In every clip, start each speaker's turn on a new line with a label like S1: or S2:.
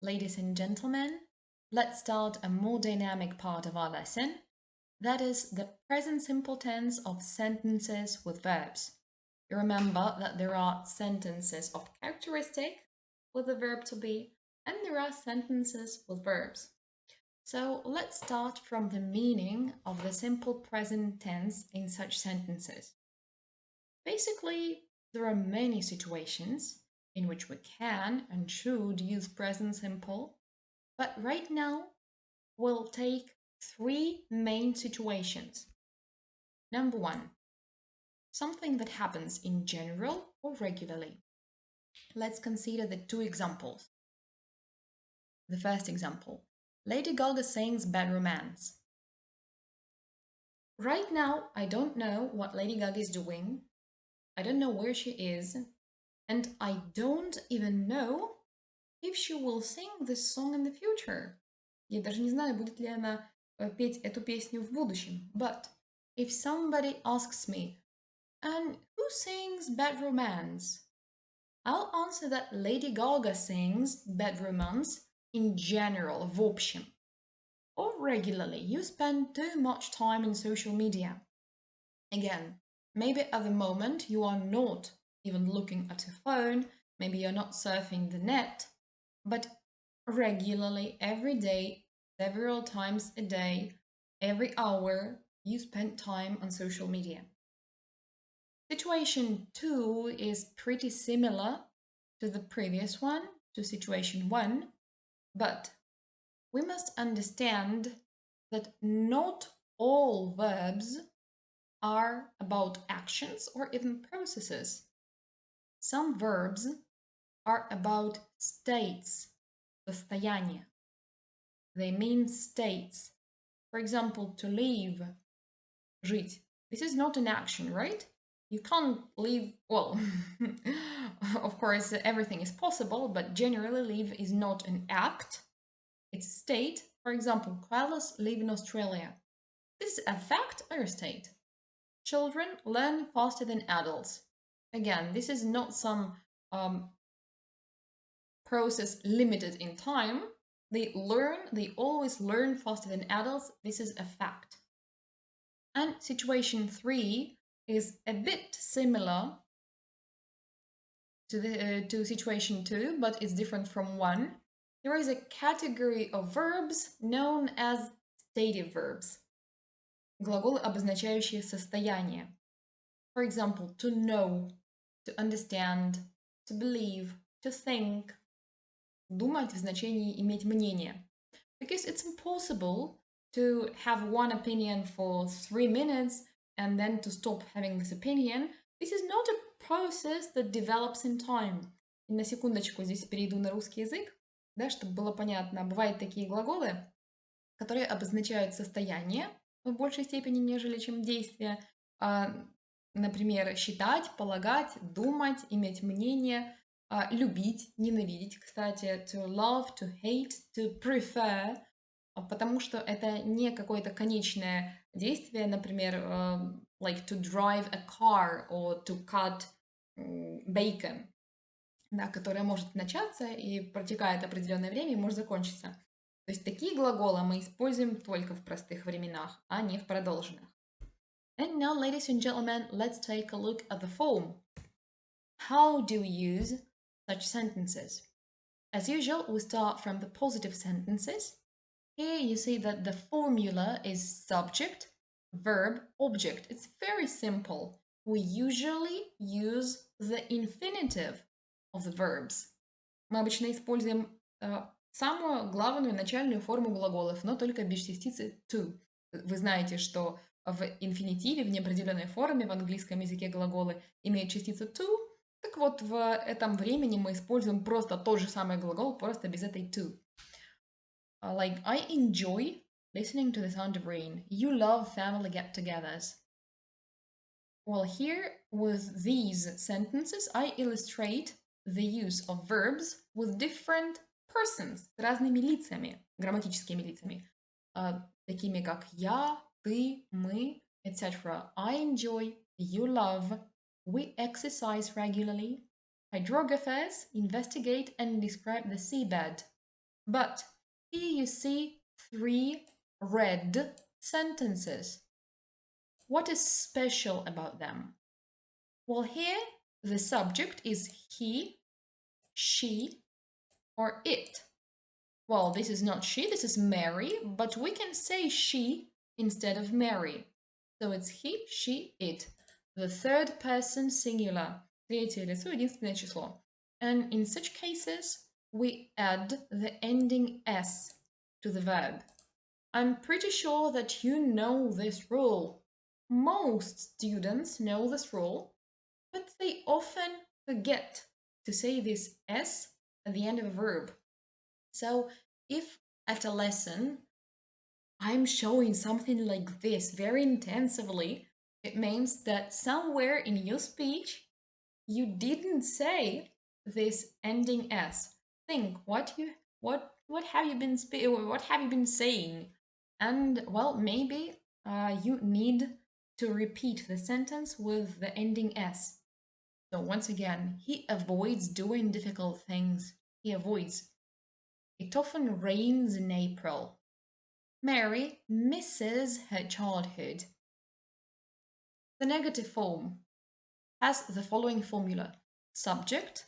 S1: Ladies and gentlemen, let's start a more dynamic part of our lesson. That is the present simple tense of sentences with verbs. You remember that there are sentences of characteristic with the verb to be, and there are sentences with verbs. So let's start from the meaning of the simple present tense in such sentences. Basically, there are many situations in which we can and should use present simple, but right now we'll take three main situations. Number one, something that happens in general or regularly. Let's consider the two examples. The first example, Lady Gaga sings Bad Romance. Right now, I don't know what Lady Gaga is doing. I don't know where she is. And I don't even know if she will sing this song in the future. Я даже не знаю, будет ли она петь эту песню в будущем. But if somebody asks me, and who sings Bad Romance? I'll answer that Lady Gaga sings Bad Romance in general, в общем. Or regularly, you spend too much time in social media. Again, maybe at the moment you are not even looking at your phone, maybe you're not surfing the net, but regularly, every day, several times a day, every hour, you spend time on social media. Situation 2 is pretty similar to the previous one, to situation 1, but we must understand that not all verbs are about actions or even processes. Some verbs are about states, состояние. They mean states. For example, to live, жить. This is not an action, right? You can't live, well, of course, everything is possible, but generally live is not an act. It's a state. For example, koalas live in Australia. This is a fact or a state. Children learn faster than adults. Again, this is not some process limited in time. They always learn faster than adults. This is a fact. And situation 3 is a bit similar to situation 2, but it's different from 1. There is a category of verbs known as stative verbs. Глаголы, обозначающие состояние. For example, to know, to understand, to believe, to think. Думать в значении иметь мнение. Because it's impossible to have one opinion for 3 minutes and then to stop having this opinion. This is not a process that develops in time. И на секундочку здесь перейду на русский язык, да, чтобы было понятно. Бывают такие глаголы, которые обозначают состояние в большей степени, нежели чем действие. Например, считать, полагать, думать, иметь мнение, любить, ненавидеть, кстати, to love, to hate, to prefer, потому что это не какое-то конечное действие, например, like to drive a car or to cut bacon, да, которое может начаться и протекает определенное время и может закончиться. То есть такие глаголы мы используем только в простых временах, а не в продолженных. And now, ladies and gentlemen, let's take a look at the form. How do we use such sentences? As usual, we start from the positive sentences. Here you see that the formula is subject, verb, object. It's very simple. We usually use the infinitive of the verbs. Мы обычно используем самую главную начальную форму глаголов, но только без частицы to. Вы знаете, что в инфинитиве, в неопределенной форме, в английском языке глаголы имеют частицу to. Так вот, в этом времени мы используем просто тот же самый глагол, просто без этой to. Like, I enjoy listening to the sound of rain. You love family get-togethers. Well, here, with these sentences, I illustrate the use of verbs with different persons, с разными лицами, грамматическими лицами, такими как я, ты, мы, etc. I enjoy, you love, we exercise regularly. Hydrographers investigate and describe the seabed. But here you see 3 red sentences. What is special about them? Well, here the subject is he, she, or it. Well, this is not she, this is Mary, but we can say she instead of Mary. So it's he, she, it. The third person singular. Третье лицо, единственное число. And in such cases, we add the ending s to the verb. I'm pretty sure that you know this rule. Most students know this rule, but they often forget to say this s at the end of a verb. So if at a lesson I'm showing something like this very intensively, it means that somewhere in your speech you didn't say this ending s. Think what have you been saying, and well, maybe you need to repeat the sentence with the ending s. So once again, he avoids doing difficult things. He avoids. It often rains in April. Mary misses her childhood. The negative form has the following formula: subject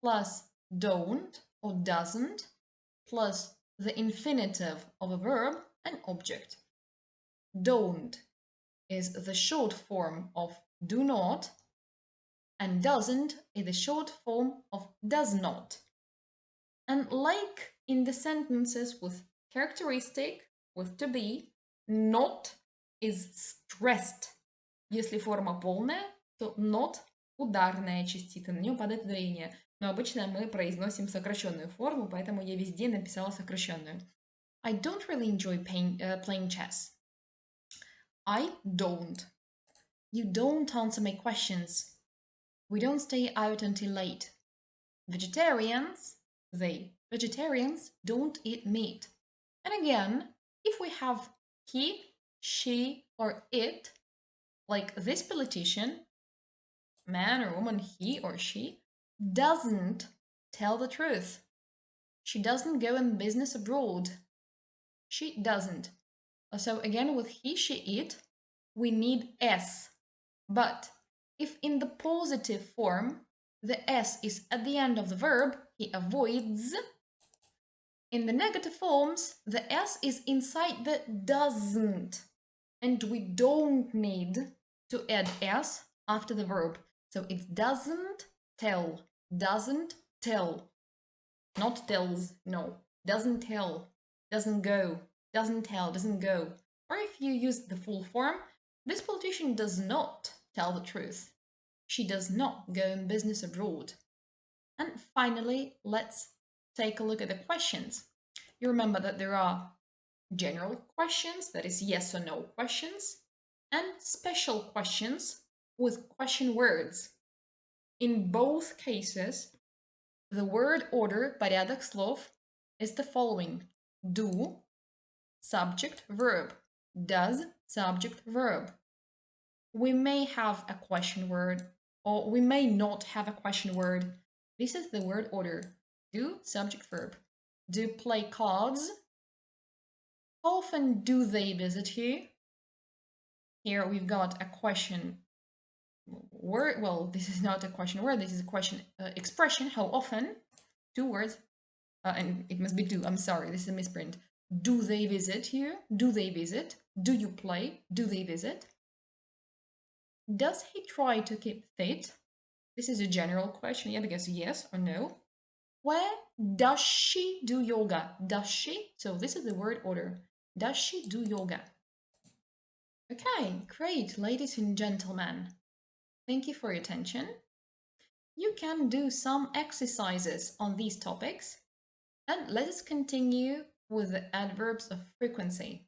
S1: plus don't or doesn't plus the infinitive of a verb and object. Don't is the short form of do not, and doesn't is the short form of does not. And like in the sentences with characteristic, with to be, not is stressed. Если форма полная, то not ударная частица, на нее падает ударение. Но обычно мы произносим сокращенную форму, поэтому я везде написала сокращенную. I don't really enjoy playing chess. I don't. You don't answer my questions. We don't stay out until late. Vegetarians don't eat meat. And again, if we have he, she, or it, like this politician, man or woman, he or she, doesn't tell the truth. She doesn't go in business abroad. She doesn't. So again, with he, she, it, we need s. But if in the positive form, the s is at the end of the verb, he avoids. In the negative forms, the s is inside the doesn't. And we don't need to add s after the verb. So it doesn't tell. Doesn't tell. Not tells, no. Doesn't tell. Doesn't go. Doesn't tell. Doesn't go. Or if you use the full form, this politician does not tell the truth. She does not go in business abroad. And finally, let's take a look at the questions. You remember that there are general questions, that is yes or no questions, and special questions with question words. In both cases, the word order, порядок слов, is the following: do, subject, verb. Does, subject, verb. We may have a question word, or we may not have a question word. This is the word order. Do, subject, verb. Do play cards? How often do they visit you? Here we've got a question word. Well, this is not a question word, this is a question expression. How often? 2 words. And it must be do. I'm sorry, this is a misprint. Do they visit you? Do they visit? Do you play? Do they visit? Does he try to keep fit? This is a general question. You have to guess yes or no. Where does she do yoga? Does she? So this is the word order. Does she do yoga? Okay, great, ladies and gentlemen. Thank you for your attention. You can do some exercises on these topics. And let us continue with the adverbs of frequency.